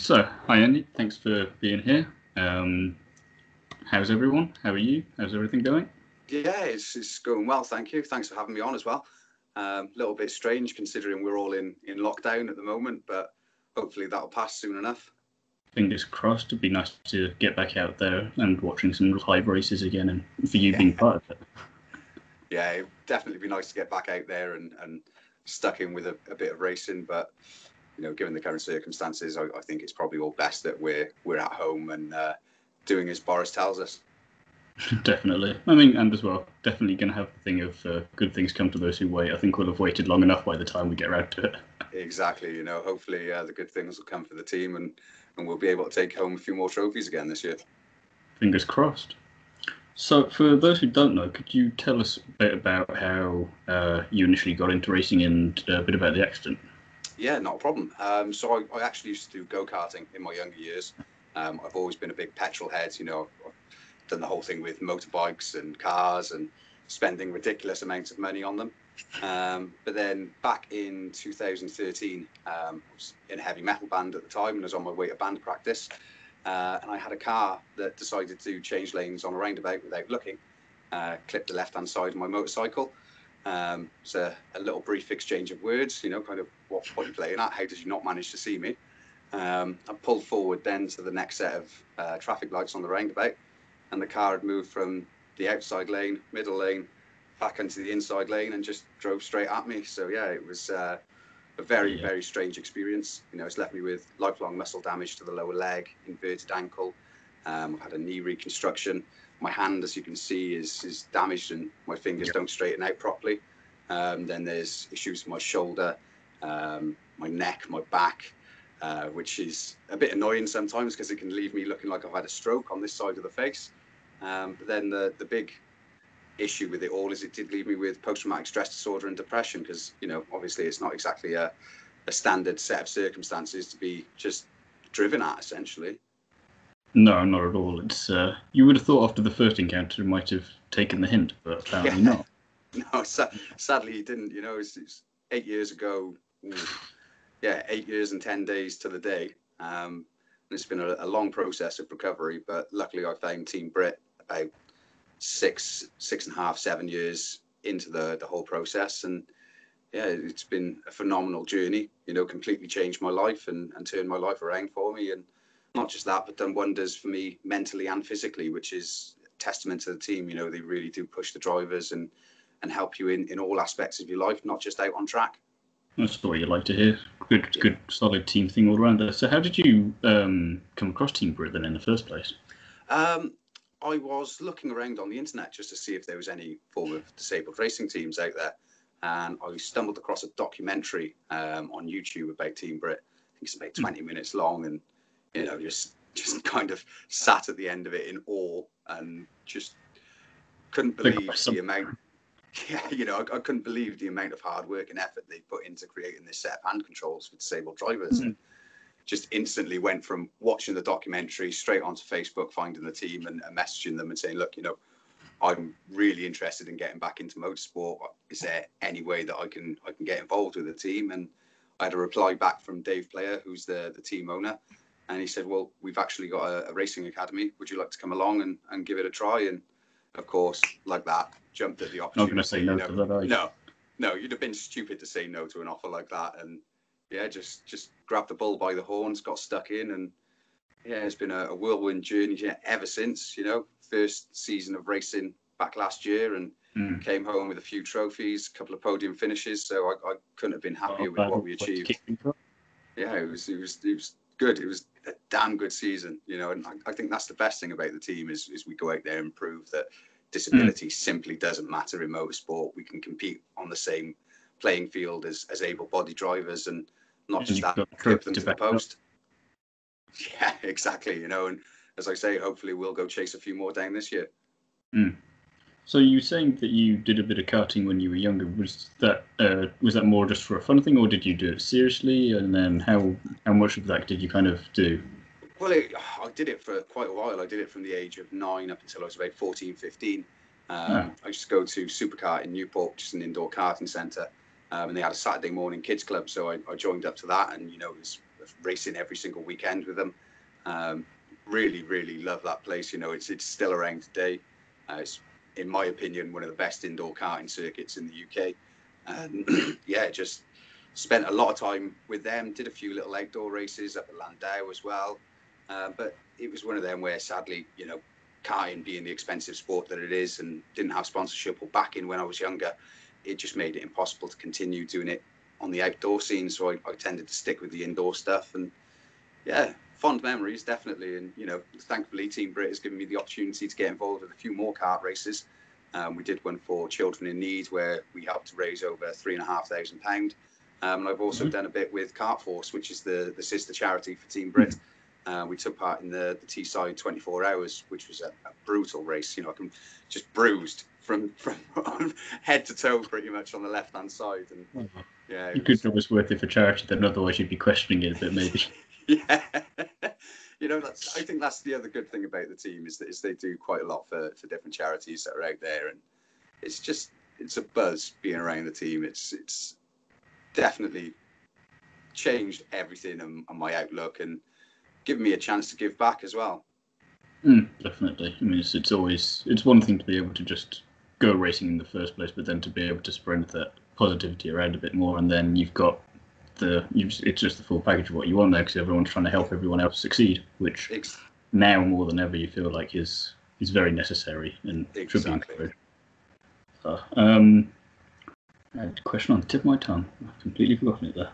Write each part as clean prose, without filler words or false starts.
So, hi Andy, thanks for being here. How's everyone? How are you? How's everything going? Yeah, it's going well, thank you. Thanks for having me on as well. A little bit strange considering we're all in lockdown at the moment, but hopefully that'll pass soon enough. Fingers crossed. It'd be nice to get back out there and watching some live races again, and for you being part of it. Yeah, it'd definitely be nice to get back out there and stuck in with a bit of racing, but given the current circumstances, I think it's probably all best that we're at home and doing as Boris tells us. Definitely. I mean, and as well, definitely going to have the thing of good things come to those who wait. I think we'll have waited long enough by the time we get around to it. Exactly. Hopefully the good things will come for the team and we'll be able to take home a few more trophies again this year. Fingers crossed. So, for those who don't know, could you tell us a bit about how you initially got into racing and a bit about the accident? Yeah, not a problem. So I actually used to do go-karting in my younger years. I've always been a big petrol head. I've done the whole thing with motorbikes and cars and spending ridiculous amounts of money on them. But then back in 2013, I was in a heavy metal band at the time and I was on my way to band practice. And I had a car that decided to change lanes on a roundabout without looking, clipped the left-hand side of my motorcycle. It's a little brief exchange of words, kind of what are you playing at? How did you not manage to see me? I pulled forward then to the next set of traffic lights on the roundabout, and the car had moved from the outside lane, middle lane, back into the inside lane and just drove straight at me. So yeah, it was a very, very strange experience. It's left me with lifelong muscle damage to the lower leg, inverted ankle. I've had a knee reconstruction. My hand, as you can see, is damaged and my fingers don't straighten out properly. Then there's issues with my shoulder, my neck, my back, which is a bit annoying sometimes because it can leave me looking like I've had a stroke on this side of the face. But then the big issue with it all is it did leave me with post-traumatic stress disorder and depression because, obviously it's not exactly a standard set of circumstances to be just driven at, essentially. No, not at all. It's you would have thought after the first encounter it might have taken the hint, but apparently not. No, sadly he didn't. It's 8 years ago. Yeah, 8 years and 10 days to the day. And it's been a long process of recovery, but luckily I found Team BRIT about 6.5, 7 years into the whole process. And yeah, it's been a phenomenal journey, completely changed my life and turned my life around for me. And not just that, but done wonders for me mentally and physically, which is testament to the team. They really do push the drivers and help you in all aspects of your life, not just out on track. That's what you like to hear. Good, solid team thing all around there. So how did you come across Team BRIT then in the first place? I was looking around on the internet just to see if there was any form of disabled racing teams out there. And I stumbled across a documentary on YouTube about Team BRIT. I think it's about 20 minutes long. And, just kind of sat at the end of it in awe and just couldn't believe the amount. Yeah, I couldn't believe the amount of hard work and effort they put into creating this set of hand controls for disabled drivers. And just instantly went from watching the documentary straight onto Facebook, finding the team and messaging them and saying, look, I'm really interested in getting back into motorsport. Is there any way that I can get involved with the team? And I had a reply back from Dave Player, who's the team owner. And he said, well, we've actually got a racing academy. Would you like to come along and give it a try? And of course, like that, jumped at the opportunity. Not going to say no to that, are you? No, you'd have been stupid to say no to an offer like that. And yeah, just grabbed the bull by the horns, got stuck in. And yeah, it's been a whirlwind journey ever since, first season of racing back last year and came home with a few trophies, a couple of podium finishes. So I couldn't have been happier with what we achieved. Yeah, it was good. It was a damn good season, and I think that's the best thing about the team is we go out there and prove that disability simply doesn't matter in motorsport. We can compete on the same playing field as able-bodied drivers and not just that, clip them to the post. Yeah, exactly, and as I say, hopefully we'll go chase a few more down this year. So you were saying that you did a bit of karting when you were younger. Was that more just for a fun thing, or did you do it seriously? And then how much of that did you kind of do? Well, I did it for quite a while. I did it from the age of 9 up until I was about 14, 15. I used to go to Superkart in Newport, which is an indoor karting centre, and they had a Saturday morning kids club. So I joined up to that, and it was racing every single weekend with them. Really, really love that place. You know, it's still around today. It's, in my opinion, one of the best indoor karting circuits in the UK. And yeah, just spent a lot of time with them. Did a few little outdoor races up at Landau as well. But it was one of them where, sadly, you know, karting being the expensive sport that it is, and didn't have sponsorship or backing when I was younger, it just made it impossible to continue doing it on the outdoor scene. So I tended to stick with the indoor stuff. And yeah, fond memories, definitely. And, you know, thankfully, Team BRIT has given me the opportunity to get involved with a few more kart races. We did one for Children in Need, where we helped to raise over £3,500. And I've also done a bit with Kart Force, which is the sister charity for Team BRIT. We took part in the Teesside 24 Hours, which was a brutal race. You know, I can just bruised from head to toe pretty much on the left-hand side. And yeah, you could know it was worth it for charity, then otherwise you'd be questioning it a bit, maybe. Yeah. You know, I think that's the other good thing about the team is that they do quite a lot for different charities that are out there, and it's a buzz being around the team. It's definitely changed everything on my outlook and given me a chance to give back as well. Definitely. I mean, it's one thing to be able to just go racing in the first place, but then to be able to spread that positivity around a bit more, and then you've got it's just the full package of what you want there, because everyone's trying to help everyone else succeed, which now more than ever you feel like is very necessary and should be encouraged. I had a question on the tip of my tongue. I've completely forgotten it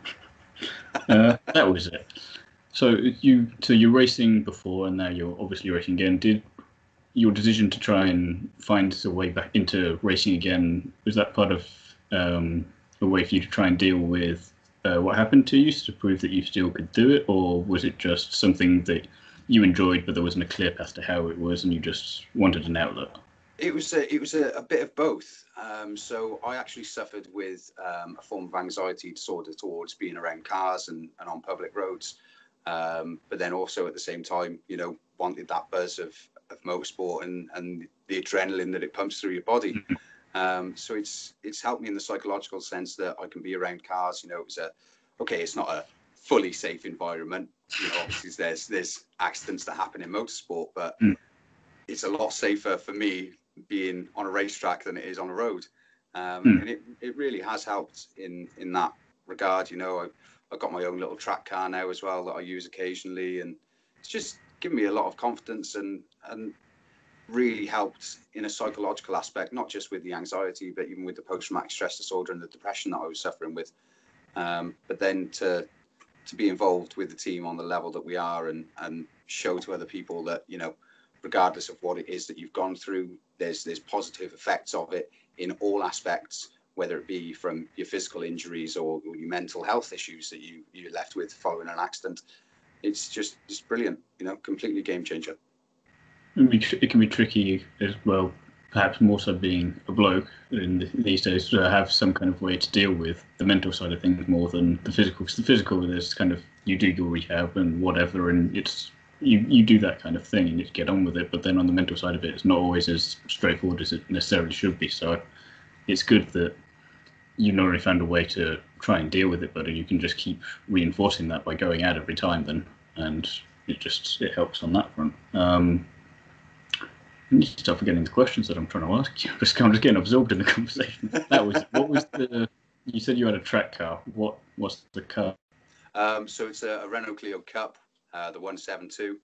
there. That was it. So you're racing before, and now you're obviously racing again. Did your decision to try and find a way back into racing again, was that part of a way for you to try and deal with what happened to you, to prove that you still could do it, or was it just something that you enjoyed but there wasn't a clear path to how it was and you just wanted an outlet? It was a bit of both. So I actually suffered with a form of anxiety disorder towards being around cars and on public roads, but then also at the same time, you know, wanted that buzz of motorsport and the adrenaline that it pumps through your body. So it's helped me in the psychological sense that I can be around cars. You know, it's not a fully safe environment. You know, obviously there's accidents that happen in motorsport, but it's a lot safer for me being on a racetrack than it is on a road. And it really has helped in that regard. You know, I've got my own little track car now as well that I use occasionally, and it's just given me a lot of confidence and really helped in a psychological aspect, not just with the anxiety, but even with the post-traumatic stress disorder and the depression that I was suffering with. But then to be involved with the team on the level that we are and show to other people that, you know, regardless of what it is that you've gone through, there's positive effects of it in all aspects, whether it be from your physical injuries or your mental health issues that you're left with following an accident. It's brilliant, you know, completely game changer. It can be tricky as well, perhaps more so being a bloke these days, to have some kind of way to deal with the mental side of things more than the physical. Because the physical, there's kind of, you do your rehab and whatever, and it's you do that kind of thing and you get on with it. But then on the mental side of it, it's not always as straightforward as it necessarily should be. So it's good that you've not only found a way to try and deal with it, but you can just keep reinforcing that by going out every time then, and it helps on that front. I need to stop forgetting the questions that I'm trying to ask you. I'm just getting absorbed in the conversation. You said you had a track car. What's the car? So it's a Renault Clio Cup, the 172.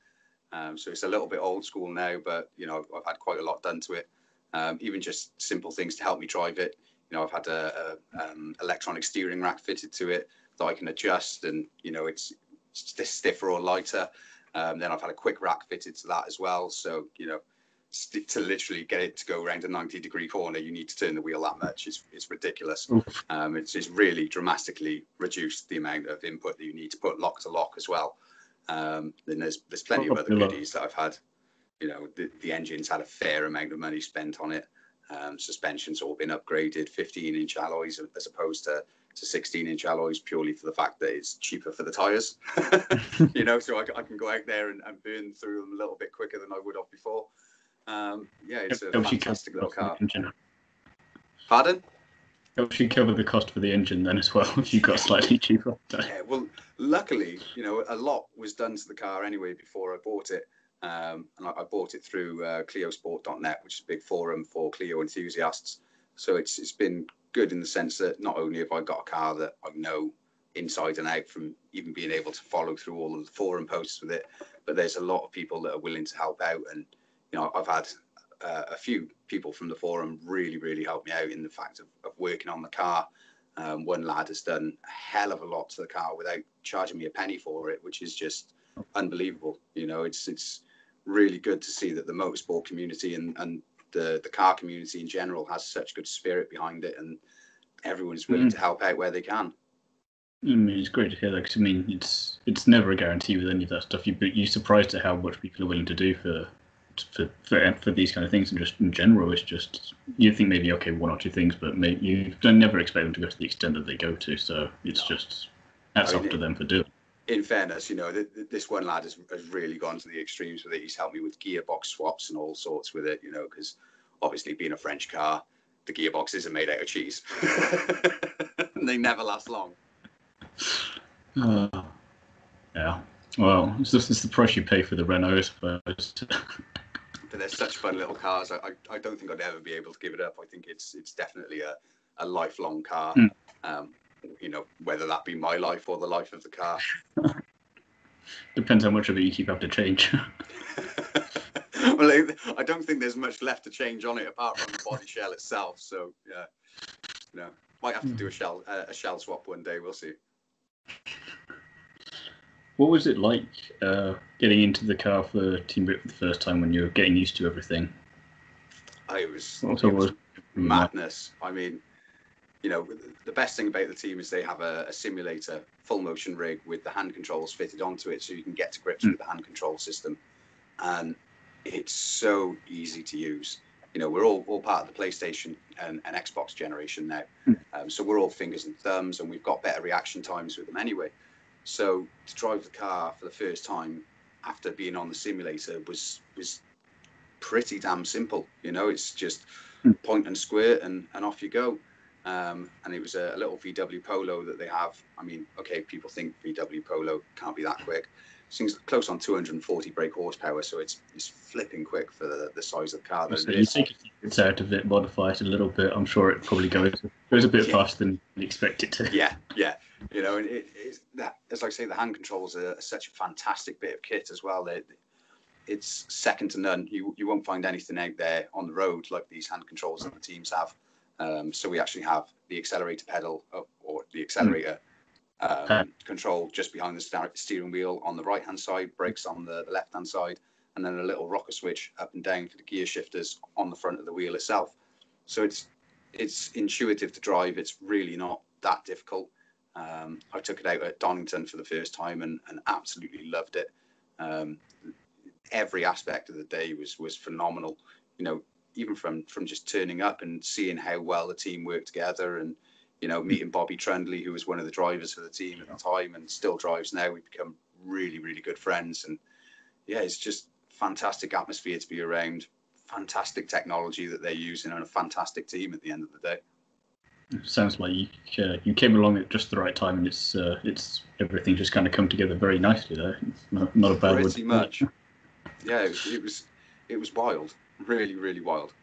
So it's a little bit old school now, but, you know, I've had quite a lot done to it. Even just simple things to help me drive it. You know, I've had a electronic steering rack fitted to it that I can adjust, and, you know, it's stiffer or lighter. Then I've had a quick rack fitted to that as well. So, you know, to literally get it to go around a 90-degree corner, you need to turn the wheel that much. It's ridiculous. It's really dramatically reduced the amount of input that you need to put lock to lock as well. Then there's plenty of other goodies that I've had. You know, the engine's had a fair amount of money spent on it. Suspension's all been upgraded, 15-inch alloys as opposed to 16-inch alloys, purely for the fact that it's cheaper for the tyres. You know, so I can go out there and burn through them a little bit quicker than I would have before. Yeah, it's a fantastic little car. Pardon? Helps you cover the cost for the engine then as well if you got slightly cheaper. Yeah, well, luckily, a lot was done to the car anyway before I bought it. And I bought it through ClioSport.net, which is a big forum for Clio enthusiasts. So it's been good in the sense that not only have I got a car that I know inside and out from even being able to follow through all of the forum posts with it, but there's a lot of people that are willing to help out. And, I've had a few people from the forum really help me out in the fact of working on the car. One lad has done a hell of a lot to the car without charging me a penny for it, which is just unbelievable. It's really good to see that the motorsport community and the car community in general has such good spirit behind it, and everyone's willing to help out where they can. I mean, it's great to hear that, because I mean, it's never a guarantee with any of that stuff. You're surprised at how much people are willing to do for these kind of things, and just in general, it's just, you think maybe okay, one or two things, but maybe you don't never expect them to go to the extent that they go to. So it's just hats off to them for doing. In fairness, this one lad has really gone to the extremes with it. He's helped me with gearbox swaps and all sorts with it, because obviously being a French car, the gearboxes are made out of cheese. And they never last long. Yeah. Well, it's the price you pay for the Renault, I suppose. But they're such fun little cars. I don't think I'd ever be able to give it up. I think it's definitely a lifelong car. Whether that be my life or the life of the car. Depends how much of it you keep up to change. Well, I don't think there's much left to change on it apart from the body shell itself. So yeah, might have to do a shell swap one day. We'll see. What was it like getting into the car for Team BRIT for the first time when you were getting used to everything? It was madness. I mean, the best thing about the team is they have a simulator, full motion rig with the hand controls fitted onto it, so you can get to grips with the hand control system. And it's so easy to use. We're all part of the PlayStation and Xbox generation now. So we're all fingers and thumbs, and we've got better reaction times with them anyway. So to drive the car for the first time after being on the simulator was pretty damn simple. It's just point and squirt and off you go. And it was a little VW Polo that they have. I mean, okay, people think VW Polo can't be that quick. It's close on 240 brake horsepower, so it's flipping quick for the size of the car that it is. You take it's out of it, modify it a little bit. I'm sure it probably goes a bit faster than you expect it to. Yeah. And it's that, as I say, the hand controls are such a fantastic bit of kit as well. It's second to none. You won't find anything out there on the road like these hand controls that the teams have. So we actually have the accelerator pedal or the accelerator control just behind the steering wheel on the right hand side, brakes on the left hand side, and then a little rocker switch up and down for the gear shifters on the front of the wheel itself. So it's intuitive to drive. It's really not that difficult. I took it out at Donington for the first time and absolutely loved it. Every aspect of the day was phenomenal. Even from just turning up and seeing how well the team worked together, and meeting Bobby Trundley, who was one of the drivers for the team at the time and still drives now. We've become really good friends, and yeah, it's just fantastic atmosphere to be around, fantastic technology that they're using, and a fantastic team at the end of the day. It sounds like you came along at just the right time, and it's everything just kind of come together very nicely there. It's not a bad word. Pretty much. Yeah, it was wild, really wild.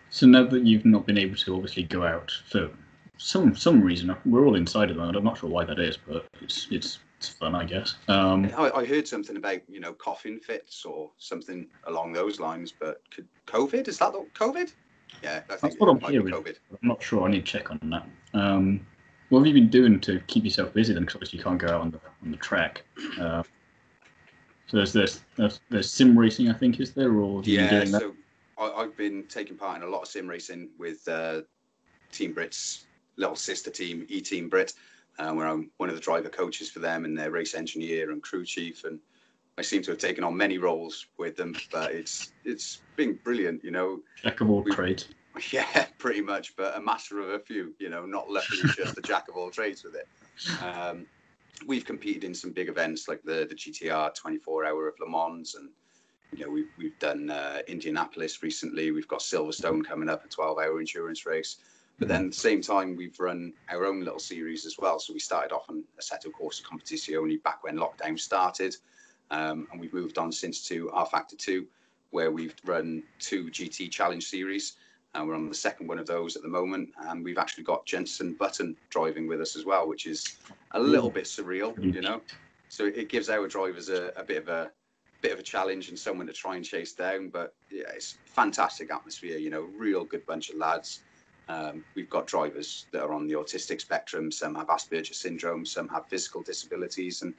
So now that you've not been able to obviously go out for some reason, we're all inside at the moment. I'm not sure why that is, but it's fun, I guess. I heard something about coffin fits or something along those lines, but COVID, is that COVID? Yeah, I think that's what I'm hearing. COVID. I'm not sure. I need to check on that. What have you been doing to keep yourself busy then? Because obviously you can't go out on the track. So there's sim racing, I think, is there, or have you been doing that? So I've been taking part in a lot of sim racing with Team BRIT's little sister team, Team BRIT, where I'm one of the driver coaches for them and their race engineer and crew chief, and I seem to have taken on many roles with them, but it's been brilliant, Jack of all trades. Yeah, pretty much, but a master of a few, not luckily just a jack of all trades with it. We've competed in some big events like the GTR 24 Hour of Le Mans, and we've done Indianapolis recently. We've got Silverstone coming up, a 12-hour endurance race. But then at the same time, we've run our own little series as well. So we started off on Assetto Corsa Competizione back when lockdown started. And we've moved on since to R Factor 2, where we've run 2 GT Challenge series. And we're on the second one of those at the moment. And we've actually got Jensen Button driving with us as well, which is a little bit surreal, you know. So it gives our drivers a bit of a challenge and someone to try and chase down. But yeah, it's fantastic atmosphere, you know, real good bunch of lads. We've got drivers that are on the autistic spectrum. Some have Asperger's syndrome, some have physical disabilities. And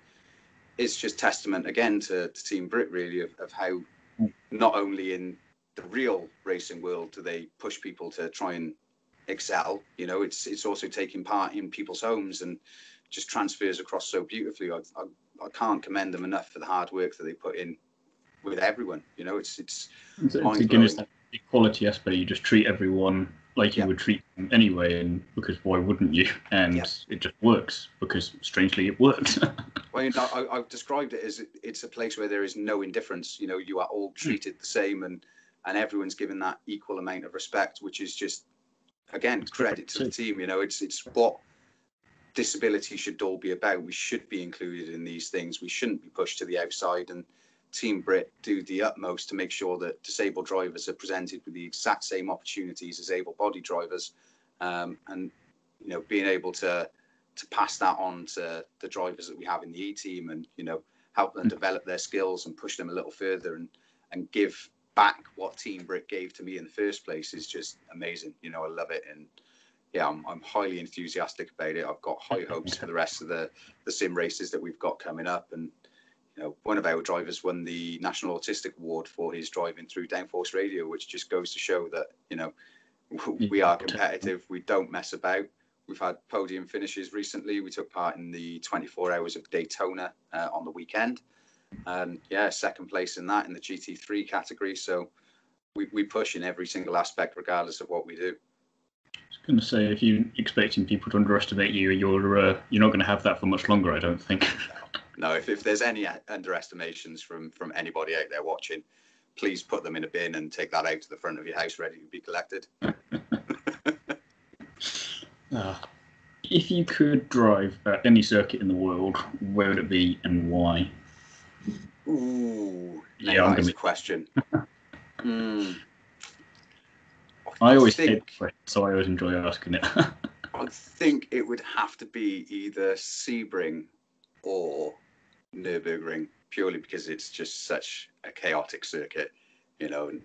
it's just testament again to Team BRIT really of how not only in the real racing world do they push people to try and excel, you know, it's also taking part in people's homes and just transfers across so beautifully. I can't commend them enough for the hard work that they put in with everyone. You know, it's again, it's that equality aspect. You just treat everyone like you would treat them anyway, and because why wouldn't you? And it just works because strangely it works. Well, you know, I've described it as it's a place where there is no indifference. You know, you are all treated the same, and everyone's given that equal amount of respect, which is just, again, credit to the team. You know, it's what disability should all be about. We should be included in these things. We shouldn't be pushed to the outside. And Team BRIT do the utmost to make sure that disabled drivers are presented with the exact same opportunities as able-bodied drivers, and you know, being able to pass that on to the drivers that we have in the E-team, and you know, help them develop their skills and push them a little further, and give back what Team BRIT gave to me in the first place is just amazing. You know, I love it, and yeah, I'm highly enthusiastic about it. I've got high hopes for the rest of the sim races that we've got coming up. And you know, one of our drivers won the National Autistic Award for his driving through downforce radio, which just goes to show that, you know, we are competitive. We don't mess about. We've had podium finishes recently. We took part in the 24 Hours of Daytona on the weekend. And yeah, second place in that in the GT3 category. So we push in every single aspect, regardless of what we do. I was going to say, if you're expecting people to underestimate you, you're not going to have that for much longer, I don't think. No, if there's any underestimations from anybody out there watching, please put them in a bin and take that out to the front of your house ready to be collected. If you could drive at any circuit in the world, where would it be and why? Ooh, yeah, that's a question. I always hate the question, so I always enjoy asking it. I think it would have to be either Sebring or Nürburgring, purely because it's just such a chaotic circuit, you know, and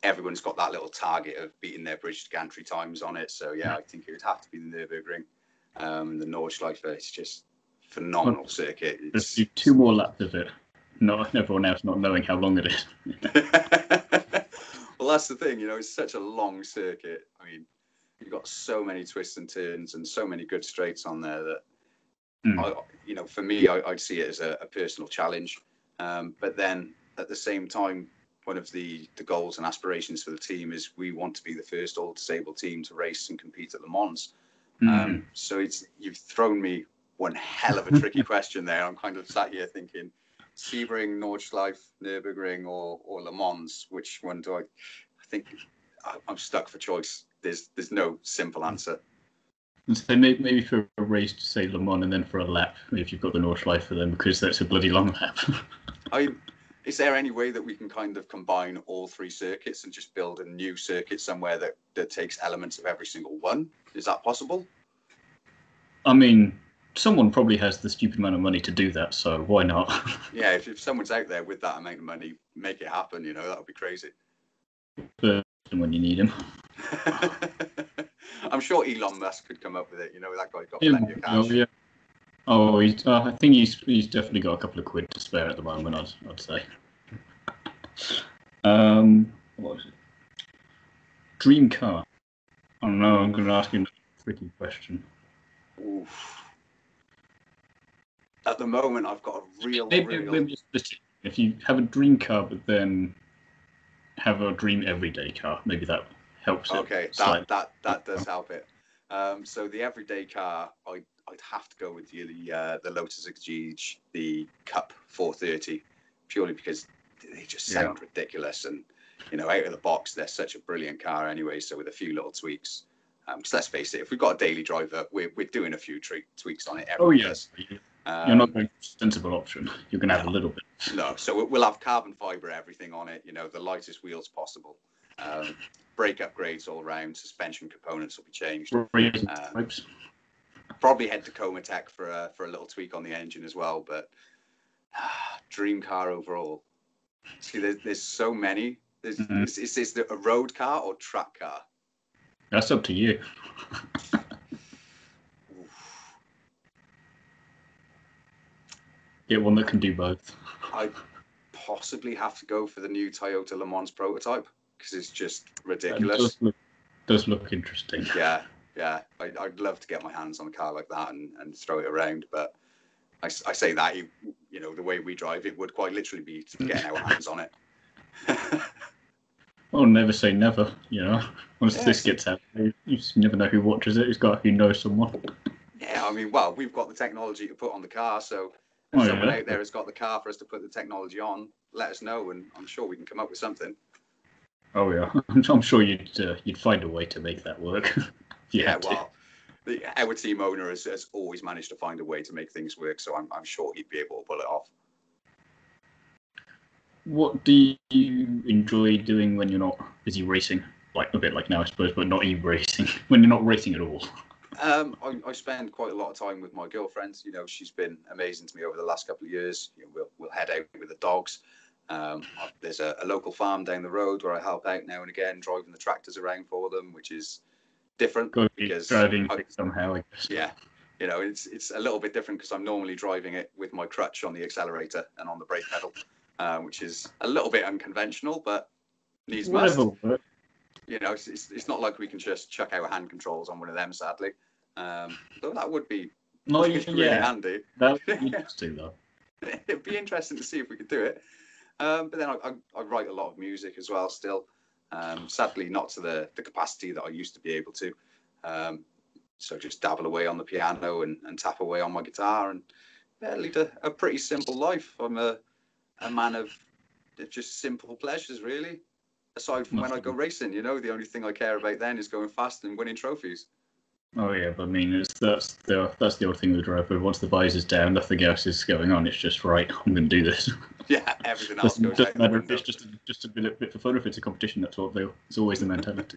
everyone's got that little target of beating their bridge gantry times on it. So yeah, I think it would have to be the Nürburgring. The Nordschleife, it's just phenomenal circuit. Just do 2 more laps of it, not everyone else not knowing how long it is. Well, that's the thing, you know, it's such a long circuit. I mean, you've got so many twists and turns and so many good straights on there that, you know, for me, I'd see it as a personal challenge. But then at the same time, one of the goals and aspirations for the team is we want to be the first all-disabled team to race and compete at Le Mans. So you've thrown me one hell of a tricky question there. I'm kind of sat here thinking, Sebring, Nordschleife, Nürburgring, or Le Mans. Which one do I think I'm stuck for choice? There's no simple answer. So maybe for a race to say Le Mans, and then for a lap, if you've got the Nordschleife for them, because that's a bloody long lap. Is there any way that we can kind of combine all 3 circuits and just build a new circuit somewhere that takes elements of every single one? Is that possible? I mean, someone probably has the stupid amount of money to do that, so why not? Yeah, if someone's out there with that amount of money, make it happen, you know, that would be crazy. But when you need him. I'm sure Elon Musk could come up with it, you know, that guy's got plenty of cash. Yeah. Oh, I think he's definitely got a couple of quid to spare at the moment, I'd say. What was it? Dream car. I don't know, I'm going to ask you a tricky question. Oof. At the moment, I've got a real... Maybe if you have a dream car, but then have a dream everyday car, maybe that helps. Okay, that does help it. So the everyday car, I'd have to go with the Lotus Exige, the Cup 430, purely because they just sound ridiculous, and you know, out of the box, they're such a brilliant car anyway. So with a few little tweaks, Because let's face it, if we've got a daily driver, we're doing a few tweaks on it. Oh yes, you're not going for a sensible option. You're going to have a little bit. No, so we'll have carbon fibre everything on it. The lightest wheels possible. Brake upgrades all around. Suspension components will be changed. Probably head to Comatech for a little tweak on the engine as well. But dream car overall. See, there's so many. Is this a road car or track car? That's up to you. Get one that can do both. I possibly have to go for the new Toyota Le Mans prototype because it's just ridiculous. It does look interesting. Yeah. I'd love to get my hands on a car like that and throw it around. But I say that, the way we drive, it would quite literally be getting our hands on it. Well, never say never, Once this gets out, you just never know who watches it, who knows someone. Yeah, I mean, well, we've got the technology to put on the car, so if someone out there has got the car for us to put the technology on, let us know, and I'm sure we can come up with something. Oh yeah, I'm sure you'd find a way to make that work. Well, our team owner has always managed to find a way to make things work, so I'm sure he'd be able to pull it off. What do you enjoy doing when you're not busy racing? Like a bit like now, I suppose, but not even racing. When you're not racing at all. I spend quite a lot of time with my girlfriend. She's been amazing to me over the last couple of years. We'll head out with the dogs. There's a local farm down the road where I help out now and again, driving the tractors around for them, which is different because driving somehow. I guess. Yeah, it's a little bit different because I'm normally driving it with my crutch on the accelerator and on the brake pedal. Which is a little bit unconventional, but needs must. It's not like we can just chuck our hand controls on one of them, sadly. Though that would be really handy. That would be interesting, though. It'd be interesting to see if we could do it. But then I write a lot of music as well still. Sadly, not to the capacity that I used to be able to. So just dabble away on the piano and tap away on my guitar and lead a pretty simple life. I'm a man of just simple pleasures, really. Aside from when I go racing, the only thing I care about then is going fast and winning trophies. Oh yeah, but I mean, that's the old thing with driver. Once the visor's down, nothing else is going on. It's just right. I'm going to do this. Yeah, everything else goes out. Doesn't matter if it's just a bit for fun. If it's a competition, that's what it's always the mentality.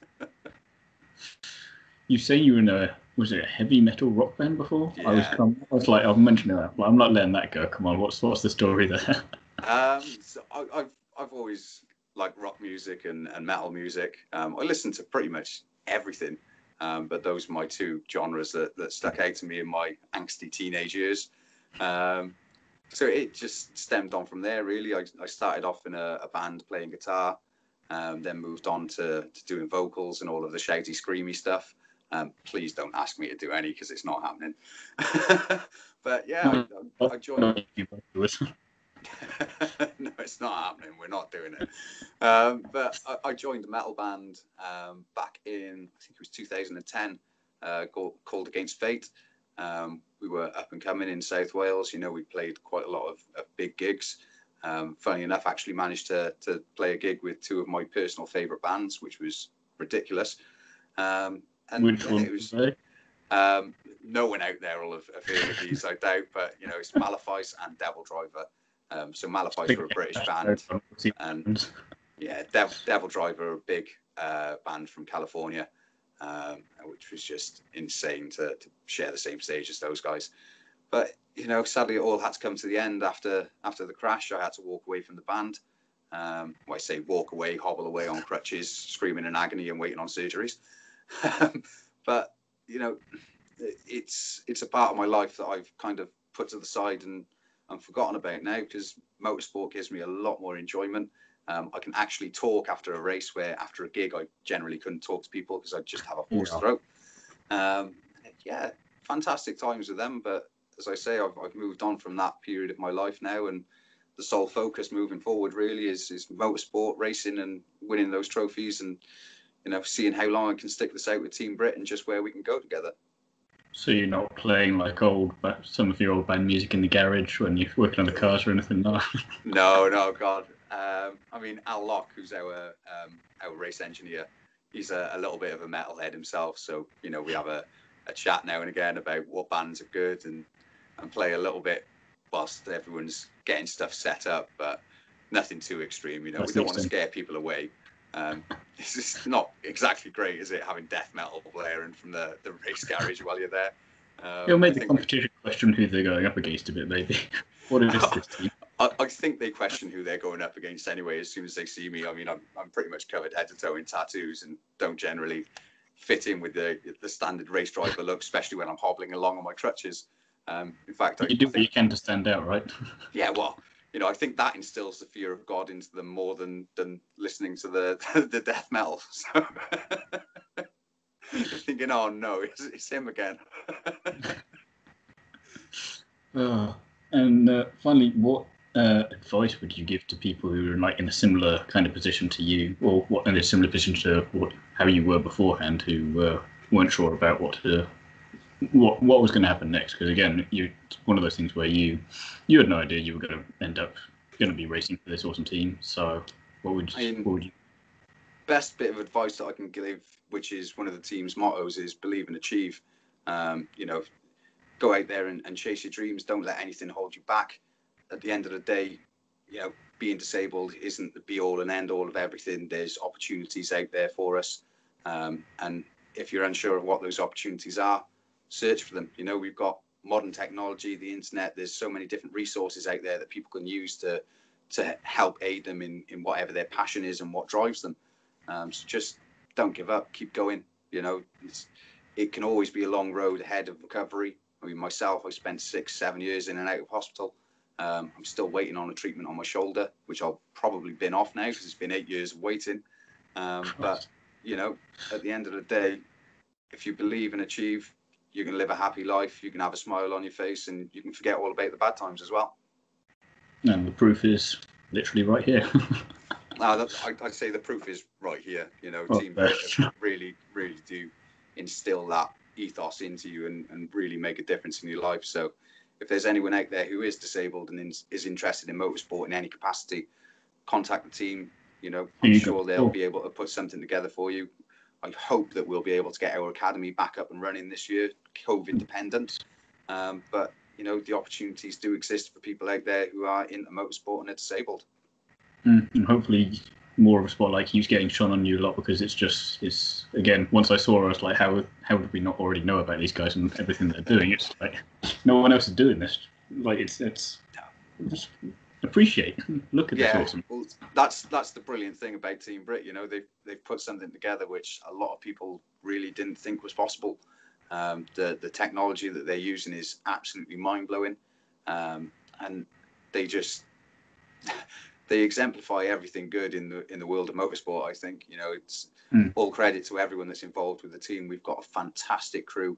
You say you were in a heavy metal rock band before? Yeah. I was like, I'm mentioning that. I'm not letting that go. Come on, what's the story there? So I've always liked rock music and metal music. I listen to pretty much everything, but those are my two genres that stuck out to me in my angsty teenage years. So it just stemmed on from there, really. I started off in a band playing guitar, then moved on to doing vocals and all of the shouty, screamy stuff. Please don't ask me to do any because it's not happening. But yeah, I joined. No, it's not happening. We're not doing it. But I joined a metal band back in, I think it was 2010, called Against Fate. We were up and coming in South Wales. We played quite a lot of big gigs. Funny enough, actually managed to play a gig with two of my personal favourite bands, which was ridiculous. And which one was they? No one out there will have heard of these, I doubt, but it's Malefice and Devil Driver. So Malefice were a British band, and yeah, Devil Driver, a big band from California, which was just insane to share the same stage as those guys. But sadly, it all had to come to the end after the crash. I had to walk away from the band. Well, I say walk away, hobble away on crutches, screaming in agony and waiting on surgeries. But it's a part of my life that I've kind of put to the side and forgotten about now, because motorsport gives me a lot more enjoyment. I can actually talk after a race, where after a gig I generally couldn't talk to people because I'd just have a hoarse throat. Yeah, fantastic times with them, but as I say, I've moved on from that period of my life now, and the sole focus moving forward really is motorsport racing and winning those trophies, and seeing how long I can stick this out with Team BRIT and just where we can go together. So you're not playing like some of your old band music in the garage when you're working on the cars or anything like that? No, God. I mean, Al Locke, who's our race engineer, he's a little bit of a metalhead himself. So, you know, we have a chat now and again about what bands are good and play a little bit whilst everyone's getting stuff set up, but nothing too extreme. You know, we don't want to scare people away. It's just not exactly great, is it, having death metal blaring from the race garage while you're there? It'll make the competition question who they're going up against a bit, maybe. What is this team? I think they question who they're going up against anyway. As soon as they see me, I mean, I'm pretty much covered head to toe in tattoos and don't generally fit in with the standard race driver look, especially when I'm hobbling along on my crutches. In fact, you do what you can to stand out, right? Yeah, well, you know, I think that instills the fear of God into them more than listening to the death metal. So thinking, oh no, it's him again. And finally, what advice would you give to people who are like in a similar kind of position to you, or what in a similar position to how you were beforehand, who weren't sure about what was going to happen next? Because again, it's one of those things where you had no idea you were going to end up going to be racing for this awesome team. So what would you? Best bit of advice that I can give, which is one of the team's mottos, is believe and achieve. You know, go out there and chase your dreams. Don't let anything hold you back. At the end of the day, you know, being disabled isn't the be all and end all of everything. There's opportunities out there for us. And if you're unsure of what those opportunities are, search for them. You know, we've got modern technology, the internet. There's so many different resources out there that people can use to help aid them in whatever their passion is and what drives them. So just don't give up. Keep going. You know, it can always be a long road ahead of recovery. I mean, myself, I spent 6-7 years in and out of hospital. I'm still waiting on a treatment on my shoulder, which I'll probably bin off now because it's been 8 years of waiting. But, you know, at the end of the day, if you believe and achieve, you can live a happy life, you can have a smile on your face, and you can forget all about the bad times as well. And the proof is literally right here. I'd say the proof is right here. You know, Team BRIT really, really do instill that ethos into you and really make a difference in your life. So if there's anyone out there who is disabled and is interested in motorsport in any capacity, contact the team. You know, I'm sure they'll be able to put something together for you. I hope that we'll be able to get our academy back up and running this year, COVID dependent. But, you know, the opportunities do exist for people out there who are into motorsport and are disabled. And hopefully more of a spotlight keeps getting shone on you a lot, because it's again, once I saw it, I was like, how did we not already know about these guys and everything they're doing? It's like no one else is doing this. Like it's just appreciate. Look at this awesome. Well, that's the brilliant thing about Team BRIT. You know, they've put something together which a lot of people really didn't think was possible. The technology that they're using is absolutely mind blowing, and they just they exemplify everything good in the world of motorsport. I think, you know, it's all credit to everyone that's involved with the team. We've got a fantastic crew.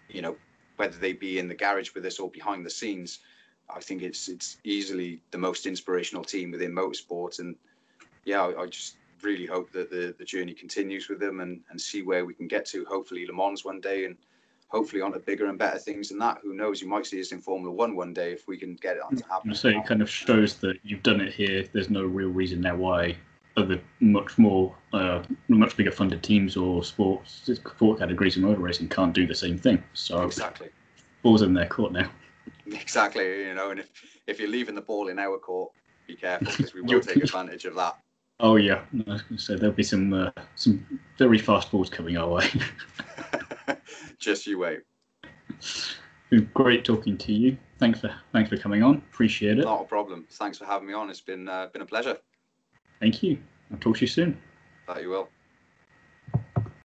You know, whether they be in the garage with us or behind the scenes, I think it's easily the most inspirational team within motorsport. And yeah, I just really hope that the journey continues with them and see where we can get to. Hopefully Le Mans one day, and hopefully onto bigger and better things than that. Who knows? You might see us in Formula One one day if we can get it on to happen. So it kind of shows that you've done it here. There's no real reason now why other much bigger funded teams or sport categories in motor racing can't do the same thing. So exactly, ball's in their court now. Exactly, you know, and if you're leaving the ball in our court, be careful, because we will take advantage of that. Oh yeah, I was going to say there'll be some very fast balls coming our way. Just you wait. Great talking to you. Thanks for coming on. Appreciate it. Not a problem. Thanks for having me on. It's been a pleasure. Thank you. I'll talk to you soon. That you will.